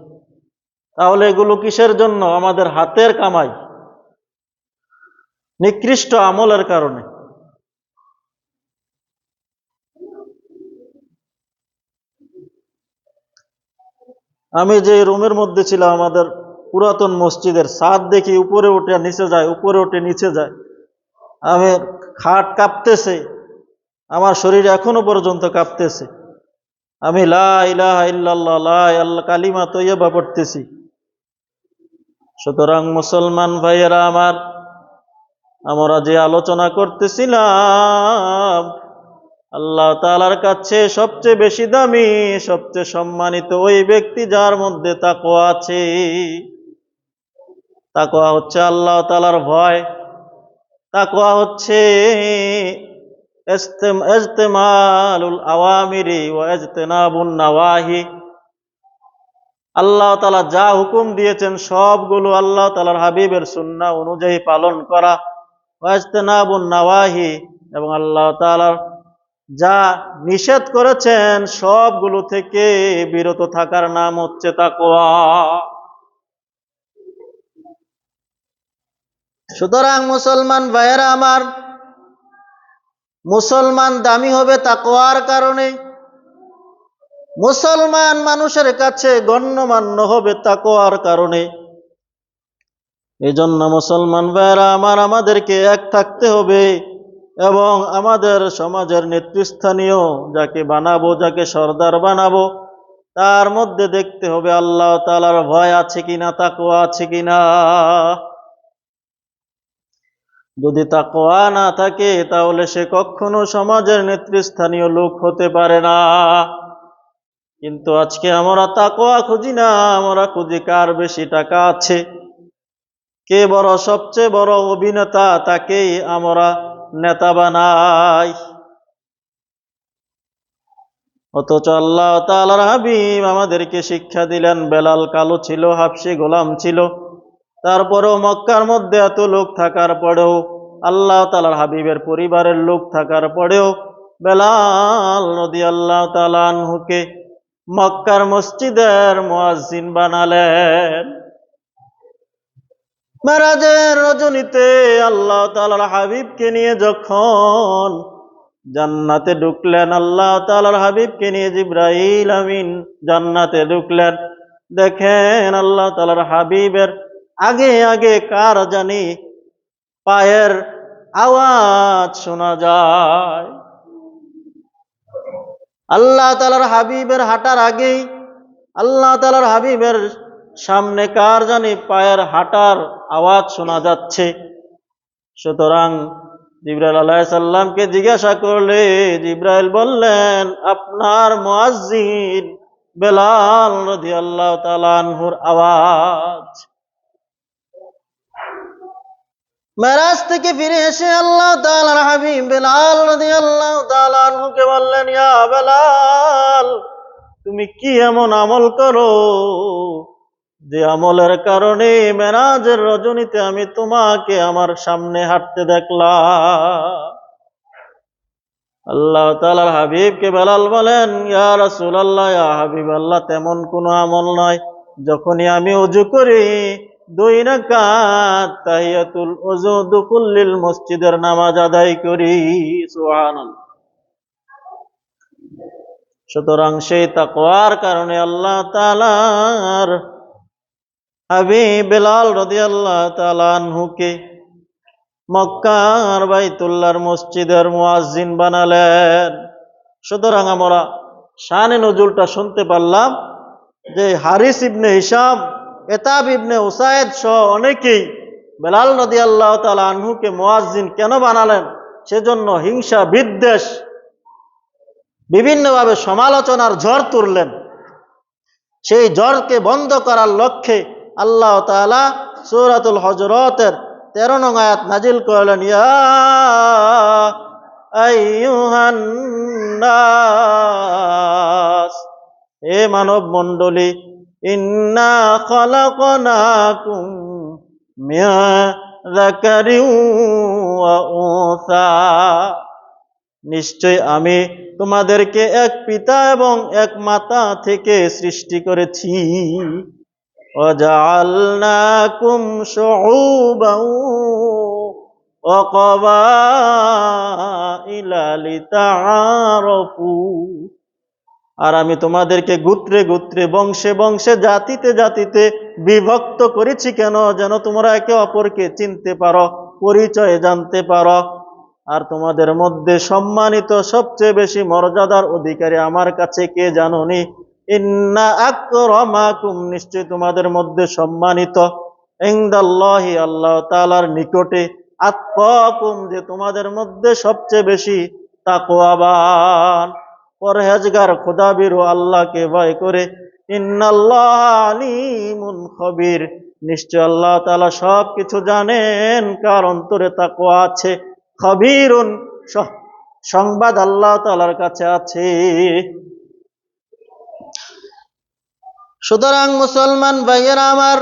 তাহলে এগুলো কিসের জন্য? আমাদের হাতের কামাই, নিকৃষ্ট আমলের কারণে। আমি যে রুমের মধ্যে ছিলাম, আমাদের পুরাতন মসজিদের ছাদ দেখি উপরে উঠে নিচে যায়, উপরে উঠে নিচে যায়। আমি খাট কাঁপতেছে, আমার শরীর এখনো পর্যন্ত কাঁপতেছে। আমি লা ইলাহা ইল্লাল্লাহ লা ইল্লাল্লাহ কালিমা তৈয়বা পড়তেছি। সুতরাং মুসলমান ভাইয়েরা আমার, আমরা যে আলোচনা করতেছিলাম, আল্লাহ তাআলার কাছে সবচেয়ে বেশি দামি, সবচেয়ে সম্মানিত ওই ব্যক্তি যার মধ্যে তাকওয়া আছে। তাকওয়া হচ্ছে আল্লাহ তাআলার ভয়। তাকওয়া হচ্ছে ইজতিমালুল আওয়ামিরি ওয়া ইজতিনাবুন নাওয়াহি। আল্লাহ তাআলা যা হুকুম দিয়েছেন সবগুলো আল্লাহ তাআলার হাবিবের সুন্নাহ অনুযায়ী পালন করা, ওয়া ইজতিনাবুন নাওয়াহি, এবং আল্লাহ তাআলা যা নিষেধ করেছেন সবগুলো থেকে বিরত থাকার নাম হচ্ছে তাকওয়া। সুতরাং মুসলমান ভাইয়েরা আমার, মুসলমান দামি হবে তাকওয়ার কারণে, মুসলমান মানুষের কাছে গণ্যমান্য হবে তাকওয়ার কারণে। এজন্য মুসলমান ভাইয়েরা আমার, আমাদেরকে এক থাকতে হবে এবং আমাদের সমাজের নেতৃস্থানীয় যাকে বানাবো, যাকে সর্দার বানাবো, তার মধ্যে দেখতে হবে আল্লাহ তাআলার ভয় আছে কিনা, তাকওয়া আছে কিনা। যদি তাকওয়া না থাকে তাহলে সে কখনো সমাজের নেতৃস্থানীয় লোক হতে পারে না। কিন্তু আজকে আমরা তাকওয়া খুঁজি না, আমরা খুঁজি কার বেশি টাকা আছে, কে বড়, সবচেয়ে বড় অভিনেতা, তাকেই আমরা নেতা বানাই। অথচ আল্লাহ তাআলার হাবিব আমাদেরকে শিক্ষা দিলেন। বেলাল কালো ছিল, হাবশী গোলাম ছিল, তারপরেও মক্কার মধ্যে এত লোক থাকার পরেও, আল্লাহ তাআলার হাবিবের পরিবারের লোক থাকার পরেও বেলাল রাদিয়াল্লাহু তাআলা আনহুকে মক্কার মসজিদের মুয়াজ্জিন বানালেন। মেরাজের রজনীতে আল্লাহ তাআলার হাবিবকে নিয়ে যখন জান্নাতে ঢুকলেন, আল্লাহ তাআলার হাবিবকে নিয়ে জিবরাইল আমিন জান্নাতে ঢুকলেন। দেখেন আল্লাহ তাআলার হাবিবের আগে আগে কার জানি পায়ের আওয়াজ শোনা যায়। আল্লাহ তাআলার হাবিবের হাঁটার আগেই আল্লাহ তাআলার হাবিবের সামনে কার জানি পায়ের হাঁটার আওয়াজ শোনা যাচ্ছে। সুতরাং জিবরাইল আলাইহিস সালামকে জিজ্ঞাসা করলে জিবরাইল বললেন, আপনার মুয়াজ্জিন বেলাল রাদিয়াল্লাহু তাআলা আনহুর আওয়াজ। মেরাজ থেকে ফিরে এসে আল্লাহ তাআলার হাবিব বেলাল রাদিয়াল্লাহু তাআলা আনহুকে বললেন, ইয়া বেলাল, তুমি কি এমন আমল করো যে আমলের কারণে মেরাজের রজনীতে আমি তোমাকে আমার সামনে হাঁটতে দেখলাম? আল্লাহ তাআলার হাবিবকে বেলাল বলেন, ইয়া রাসূলুল্লাহ, ইয়া হাবিবাল্লাহ, তেমন কোনো আমল নয়। যখনই আমি ওযু করি 2 রাকাত তাহিয়াতুল ওযু দুকুল্লিল মসজিদের নামাজ আদায় করি। সুবহানাল্লাহ। সুতরাং সেই তাকওয়ার কারণে আল্লাহ তাআলার হাবিব বেলাল রাদিয়াল্লাহু তাআলা আনহুকে মক্কার বাইতুল্লাহর মসজিদের মুয়াজ্জিন বানালেন। সুতরাং আমরা শানে নজুলটা শুনতে পারলাম যে হারিস ইবনে হিশাম, এতাব ইবনে উসাইদ সহ অনেকেই বেলাল রাদিয়াল্লাহু তাআলা আনহুকে মুয়াজ্জিন কেন বানালেন, সেজন্য হিংসা বিদ্বেষ বিভিন্নভাবে সমালোচনার ঝড় তুললেন। সেই জ্বরকে বন্ধ করার লক্ষ্যে আল্লাহ তাআলা সূরাতুল হুজুরাতের 13 নং আয়াত নাজিল করলেন, ইয়া আইয়ুহান নাস, হে মানব মণ্ডলী, ইন্না খালাকনাকুম মিন যাকারিন ওয়া উনসা, নিশ্চয় আমি তোমাদেরকে এক পিতা এবং এক মাতা থেকে সৃষ্টি করেছি। ওয়াজআলনাকুম শুউবান ওয়া ক্বাবাইলা লিতাআরাফু, আর আমি তোমাদেরকে গোত্রে গোত্রে, বংশে বংশে, জাতিতে জাতিতে বিভক্ত করেছি কেন? যেন তোমরা একে অপরকে চিনতে পারো, পরিচয় জানতে পারো। আর তোমাদের মধ্যে সম্মানিত, সবচেয়ে বেশি মর্যাদার অধিকারী আমার কাছে কে জানোনি? ইন্না আকরামাকুম, নিশ্চয় তোমাদের মধ্যে সম্মানিত, ইনদাল্লাহি, আল্লাহ তাআলার নিকটে, আতকাকুম, যে তোমাদের মধ্যে সবচেয়ে বেশি তাকওয়াবান, পরহেজগার, খোদাভীরু, আল্লাহকে ভয় করে। ইন্নাল্লাহা আলিমুন খবীর, নিশ্চয় আল্লাহ তাআলা সব কিছু জানেন, কার অন্তরে তাকওয়া আছে। খবীরুন, সংবাদ আল্লাহ তাআলার কাছে আছে। সুতরাং মুসলমান ভাইয়েরা আমার,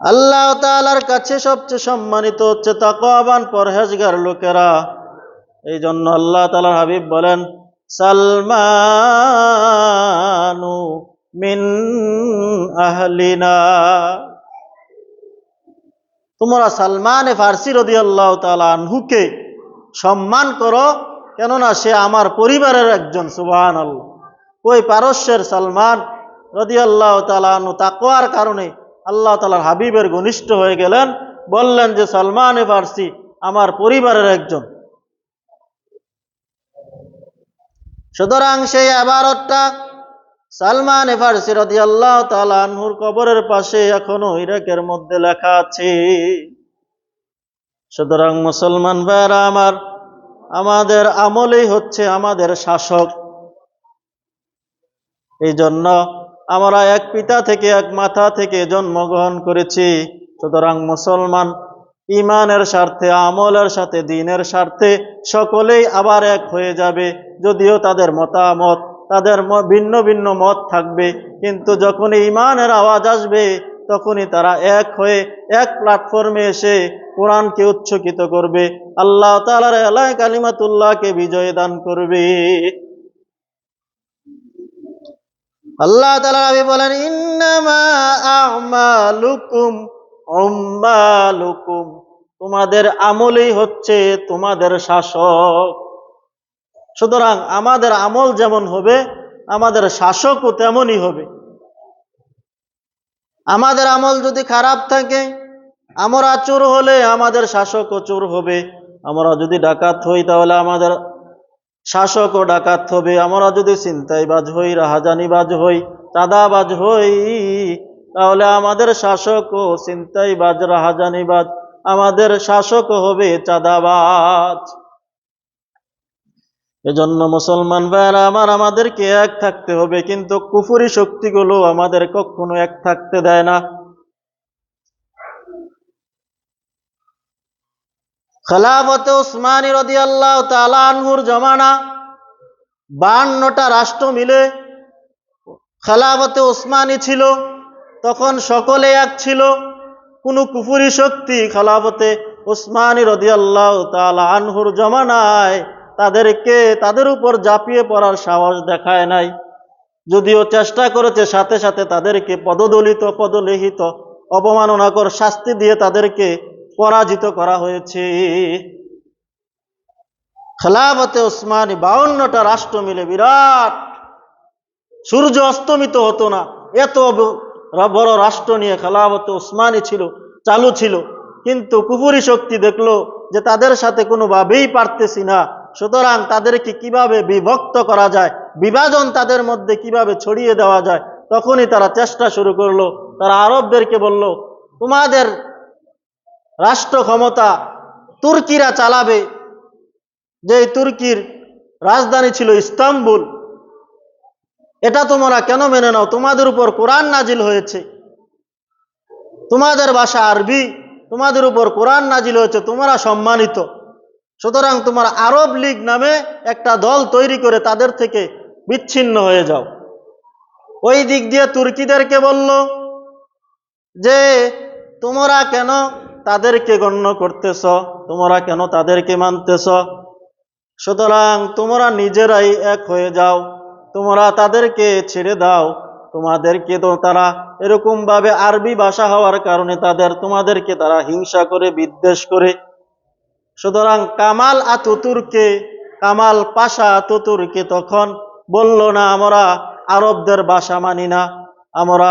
আল্লাহ তাআলার কাছে সবচেয়ে সম্মানিত হচ্ছে তাকওয়াবান, পরহেজগার লোকেরা। এই জন্য আল্লাহ তাআলার হাবিব বলেন, সালমানু মিন আহলিনা, তোমরা সালমানে ফারসি রাদিয়াল্লাহু তাআলা আনহুকে সম্মান করো, কেননা সে আমার পরিবারের একজন। সুবহানাল্লাহ। ওই পারস্যের সালমান রাদিয়াল্লাহু তাআলা আনহু তাকওয়ার কারণে আল্লাহ তাআলার হাবিবের ঘনিষ্ঠ হয়ে গেলেন, বললেন যে সালমানে ফারসি আমার পরিবারের একজন। সুতরাং সেই ইবারতটা সালমানে ফারসি রাদিয়াল্লাহু তাআলা আনহুর কবরের পাশে এখনো ইরাকের মধ্যে লেখা আছে। সুতরাং মুসলমান ভাইরা আমার, আমাদের আমলই হচ্ছে আমাদের শাসক। এই জন্য আমরা এক পিতা থেকে, এক মাতা থেকে জন্মগ্রহণ করেছি। সুতরাং মুসলমান ইমানের স্বার্থে, আমলের সাথে, দ্বীনের স্বার্থে সকলেই আবার এক হয়ে যাবে। যদিও তাদের মতামত, তাদের ভিন্ন ভিন্ন মত থাকবে, কিন্তু যখনই ইমানের আওয়াজ আসবে তখনই তারা এক হয়ে এক প্ল্যাটফর্মে এসে কোরআনকে উচ্চকিত করবে, আল্লাহ তাআলার আলায় কালিমাতুল্লাহকে বিজয় দান করবে। আল্লাহ তাআলা নবী বলেন, ইন্নামা আমালুকুম উম্মালুকুম, তোমাদের আমলই হচ্ছে তোমাদের শাসক। সুতরাং আমাদের আমল যেমন হবে, আমাদের শাসকও তেমনই হবে। আমাদের আমল যদি খারাপ থাকে, আমরা চোর হলে আমাদের শাসকও চোর হবে। আমরা যদি ডাকাত হই তাহলে আমাদের শাসকও ডাকাত হবে। আমরা যদি ছিনতাইবাজ হই, রাহাজানিবাজ হই, চাঁদাবাজ হই, তাহলে আমাদের শাসকও ছিনতাইবাজ, রাহাজানিবাজ, আমাদের শাসকও হবে চাঁদাবাজ। এজন্য মুসলমান ভাইরা আমার, আমাদেরকে এক থাকতে হবে, কিন্তু কুফরি শক্তিগুলো আমাদের কখনো এক থাকতে দেয় না। খেলাফতে উসমানী রাদিয়াল্লাহু তাআলা আনহুর জমানা 52টা রাষ্ট্র মিলে খেলাফতে উসমানী ছিল। তখন সকলে এক ছিল, কোনো কুফরি শক্তি খেলাফতে উসমানী রাদিয়াল্লাহু তাআলা আনহুর জমানায় তাদের উপর ঝাঁপিয়ে পড়ার সাহস দেখায় নাই। যদিও চেষ্টা করেছে, সাথে সাথে তাদেরকে পদদলিত, পদলেহিত, অবমাননাকর শাস্তি দিয়ে তাদেরকে পরাজিত করা হয়েছে। খেলাফতে উসমানী 52টা রাষ্ট্র মিলে বিরাট, সূর্য অস্তমিত হতো না, এত বড় রাষ্ট্র নিয়ে খেলাফতে উসমানী চালু ছিল। কিন্তু কুফরি শক্তি দেখলো যে তাদের সাথে কোনোভাবেই পারতেছি না, সুতরাং তাদেরকে কিভাবে বিভক্ত করা যায়, বিভাজন তাদের মধ্যে কিভাবে ছড়িয়ে দেওয়া যায়, তখনই তারা চেষ্টা শুরু করলো। তারা আরবদেরকে বলল, তোমাদের রাষ্ট্র ক্ষমতা তুর্কিরা চালাবে, যে তুর্কির রাজধানী ছিল ইস্তাম্বুল। এটা তোমরা কেন মেনে নাও? তোমাদের উপর কোরআন নাজিল হয়েছে, তোমাদের ভাষা আরবি, তোমাদের উপর কোরআন নাজিল হয়েছে, তোমরা সম্মানিত। সুতরাং তোমরা আরব লীগ নামে একটা দল তৈরি করে তাদের থেকে বিচ্ছিন্ন হয়ে যাও। ওই দিক দিয়ে তুর্কিদেরকে বলল যে তোমরা কেন তাদেরকে গণ্য করতেছ, তোমরা কেন তাদেরকে মানতেছ? সুতরাং তোমরা নিজেরাই এক হয়ে যাও, তোমরা তাদেরকে ছেড়ে দাও। তোমাদেরকে তো তারা এরকম ভাবে আরবি ভাষা হওয়ার কারণে তোমাদেরকে তারা হিংসা করে, বিদ্বেষ করে। সুতরাং কামাল পাশা আতাতুর্কে তখন বলল, না, আমরা আরবদের ভাষা মানি না, আমরা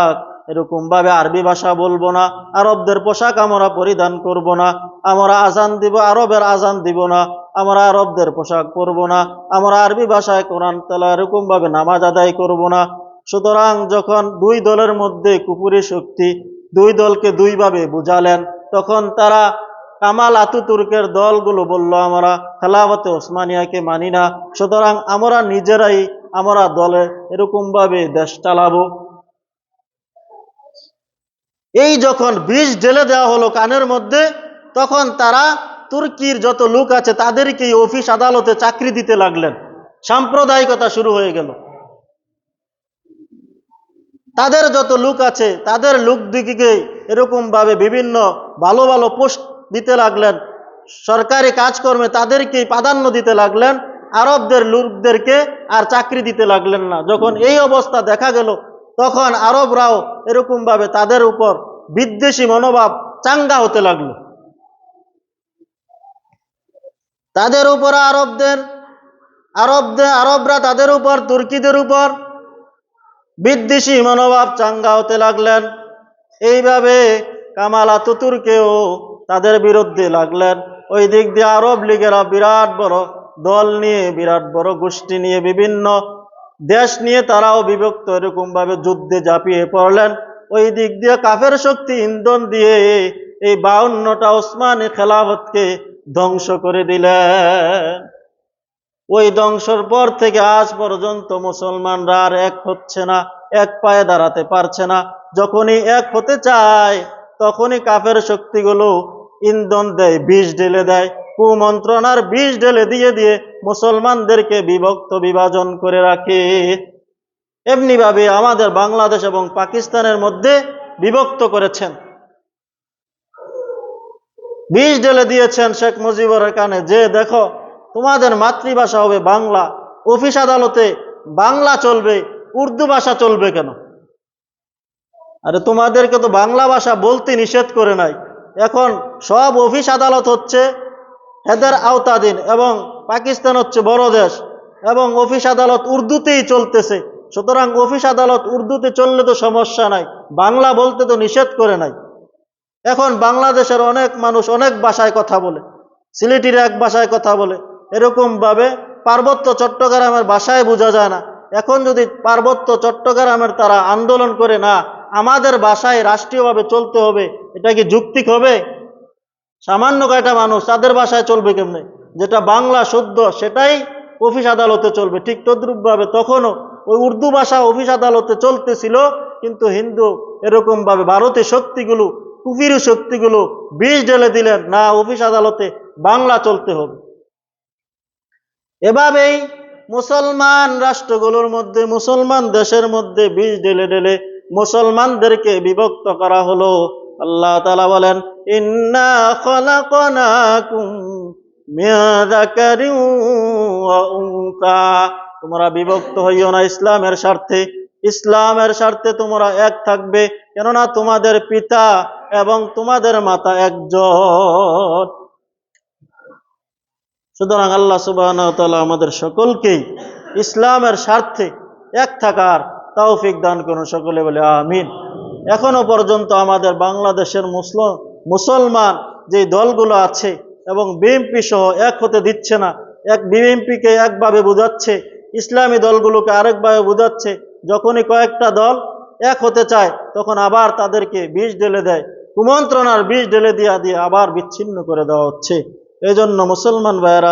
এরকম ভাবে আরবি ভাষা বলবো না, আরবদের পোশাক আমরা পরিধান করব না, আমরা আজান দিব আরবের আজান দিব না, আমরা আরবদের পোশাক পরব না, আমরা আরবি ভাষায় কোরআন তেলাওয়াত এরকম ভাবে নামাজ আদায় করব না। সুতরাং যখন দুই দলের মধ্যে কুফরি শক্তি দুই দলকে দুই ভাবে বুঝালেন, তখন তারা কামাল আতাতুর্কের দলগুলো বলল, আমরা খেলাফতে ওসমানিয়াকে মানি না, সুতরাং আমরা নিজেরাই আমরা দলে এরকম ভাবে দেশ চালাবো। এই যখন বিষ ঢেলে দেওয়া হলো কানের মধ্যে, তখন তারা তুর্কির যত লোক আছে তাদেরকে অফিস আদালতে চাকরি দিতে লাগলেন। সাম্প্রদায়িকতা শুরু হয়ে গেল। তাদের যত লোক আছে তাদের লোক দিকে এরকম ভাবে বিভিন্ন ভালো ভালো পোস্ট দিতে লাগলেন, সরকারি কাজকর্মে তাদেরকেই প্রাধান্য দিতে লাগলেন, আরবদের লোকদেরকে আর চাকরি দিতে লাগলেন না। যখন এই অবস্থা দেখা গেল, তখন আরবরাও এরকম ভাবে তাদের উপর বিদ্বেষী মনোভাব চাঙ্গা হতে লাগলো। তাদের উপর আরবরা তাদের উপর তুর্কিদের উপর বিদ্বেষী মনোভাব চাঙ্গা হতে লাগলেন। এইভাবে কামাল আতাতুর্কেও তাদের বিরুদ্ধে লাগলেন। ওই দিক দিয়ে আরব লীগেরা বিরাট বড় দল নিয়ে, বিরাট বড় গোষ্ঠী নিয়ে, বিভিন্ন দেশ নিয়ে তারাও বিভক্ত এরকম ভাবে যুদ্ধে ঝাঁপিয়ে পড়লেন। ওই দিক দিয়ে কাফের শক্তি ইন্ধন দিয়ে এই 52টা ওসমানী খেলাফতকে ধ্বংস করে দিলেন। ওই ধ্বংসের পর থেকে আজ পর্যন্ত মুসলমানরা আর এক হচ্ছে না, এক পায়ে দাঁড়াতে পারছে না। যখনই এক হতে চায় তখনই কাফের শক্তিগুলো ইন্ধন দেয়, বিষ ঢেলে দেয়, কুমন্ত্রণার বিষ ঢেলে দিয়ে দিয়ে মুসলমানদেরকে বিভাজন করে রাখে। এমনি ভাবে আমাদের বাংলাদেশ এবং পাকিস্তানের মধ্যে বিভক্ত করেছেন, বিষ ঢেলে দিয়েছেন শেখ মুজিবুরের কানে, যে দেখো তোমাদের মাতৃভাষা হবে বাংলা, অফিস আদালতে বাংলা চলবে, উর্দু ভাষা চলবে কেন? আরে তোমাদেরকে তো বাংলা ভাষা বলতে নিষেধ করে নাই, এখন সব অফিস আদালত হচ্ছে এদের আওতাধীন, এবং পাকিস্তান হচ্ছে বড় দেশ এবং অফিস আদালত উর্দুতেই চলতেছে। সুতরাং অফিস আদালত উর্দুতে চললে তো সমস্যা নাই, বাংলা বলতে তো নিষেধ করে নাই। এখন বাংলাদেশের অনেক মানুষ অনেক ভাষায় কথা বলে, সিলেটির এক ভাষায় কথা বলে, এরকম ভাবে পার্বত্য চট্টগ্রামের ভাষায় বোঝা যায় না। এখন যদি পার্বত্য চট্টগ্রামের তারা আন্দোলন করে, না আমাদের ভাষায় রাষ্ট্রীয়ভাবে চলতে হবে, এটা কি যৌক্তিক হবে? সামান্য কয়টা মানুষ তাদের ভাষায় চলবে কেমনে? যেটা বাংলা শুদ্ধ সেটাই অফিস আদালতে চলবে। ঠিক তদ্রূপভাবে তখনও ওই উর্দু ভাষা অফিস আদালতে চলতেছিল, কিন্তু হিন্দু এরকম ভাবে ভারতীয় শক্তিগুলো, কুফির শক্তিগুলো বিষ ঢেলে দিলেন, না অফিস আদালতে বাংলা চলতে হবে। এভাবেই মুসলমান রাষ্ট্রগুলোর মধ্যে, মুসলমান দেশের মধ্যে বিষ ঢেলে ঢেলে মুসলমানদেরকে বিভক্ত করা হলো। আল্লাহ তাআলা বলেন, ইন্না খলাকনাকুম মিন যাকারিন ওয়া উনসা, তোমরা বিভক্ত হইও না ইসলামের স্বার্থে, ইসলামের স্বার্থে তোমরা এক থাকবে, কেননা তোমাদের পিতা এবং তোমাদের মাতা একজন। সুতরাং আল্লাহ সুবহানাহু ওয়া তাআলা আমাদের সকলকেই ইসলামের স্বার্থে এক থাকার তৌফিক দান করুন, সকলে বলে আমিন। এখনো পর্যন্ত আমাদের বাংলাদেশের মুসলমান যে দলগুলো আছে এবং বিএনপি সহ এক হতে দিচ্ছে না, বিএনপিকে একভাবে বুঝাচ্ছে, ইসলামী দলগুলোকে আরেকভাবে বুঝাচ্ছে। যখনই কয়েকটা দল এক হতে চায় তখন আবার তাদেরকে বিষ ঢেলে দেয়, কুমন্ত্রণার বিষ ঢেলে দিয়ে আবার বিচ্ছিন্ন করে দেওয়া হচ্ছে। এই জন্য মুসলমান ভাইয়েরা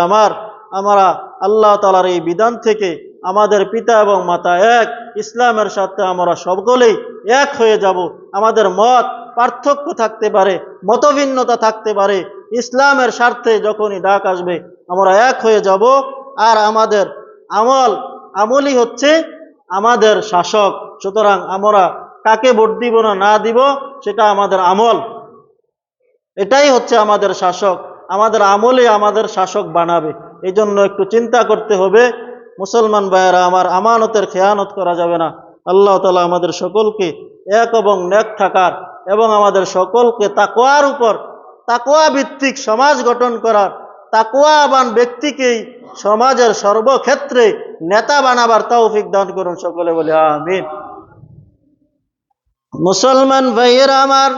আমরা আল্লাহ তাআলার এই বিধান থেকে আমাদের পিতা এবং মাতা এক, ইসলামের সাথে আমরা সকলেই এক হয়ে যাব। আমাদের মত পার্থক্য থাকতে পারে, মতভিন্নতা থাকতে পারে, ইসলামের স্বার্থে যখনই ডাক আসবে আমরা এক হয়ে যাব। আর আমাদের আমলই হচ্ছে আমাদের শাসক। সুতরাং আমরা কাকে ভোট দিব না দিব সেটা আমাদের আমল, এটাই হচ্ছে আমাদের শাসক। আমাদের আমলই আমাদের শাসক বানাবে। এই জন্য একটু চিন্তা করতে হবে মুসলমান ভাইয়েরা আমার, আমানতের খেয়ানত করা যাবে না। আল্লাহ তাআলা আমাদের সকলকে এক এবং নেক থাকার এবং আমাদের সকলকে তাকওয়ার উপর, তাকওয়া ভিত্তিক সমাজ গঠন করার, তাকওয়াবান ব্যক্তিকেই সমাজের সর্বক্ষেত্রে নেতা বানাবার তৌফিক দান করুন। সকলে বলে আমিন। মুসলমান ভাইয়েরা আমার,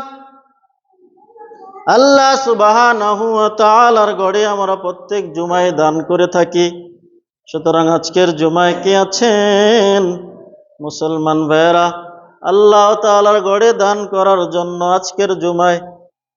আল্লাহ সুবহানাহু ওয়া তাআলার গড়ে আমরা প্রত্যেক জুমায় দান করে থাকি। সুতরাং আজকের জুমায় কে আছেন মুসলমান ভাইয়েরা? আল্লাহ তাআলার গড়ে দান করার জন্য আজকের জুমায়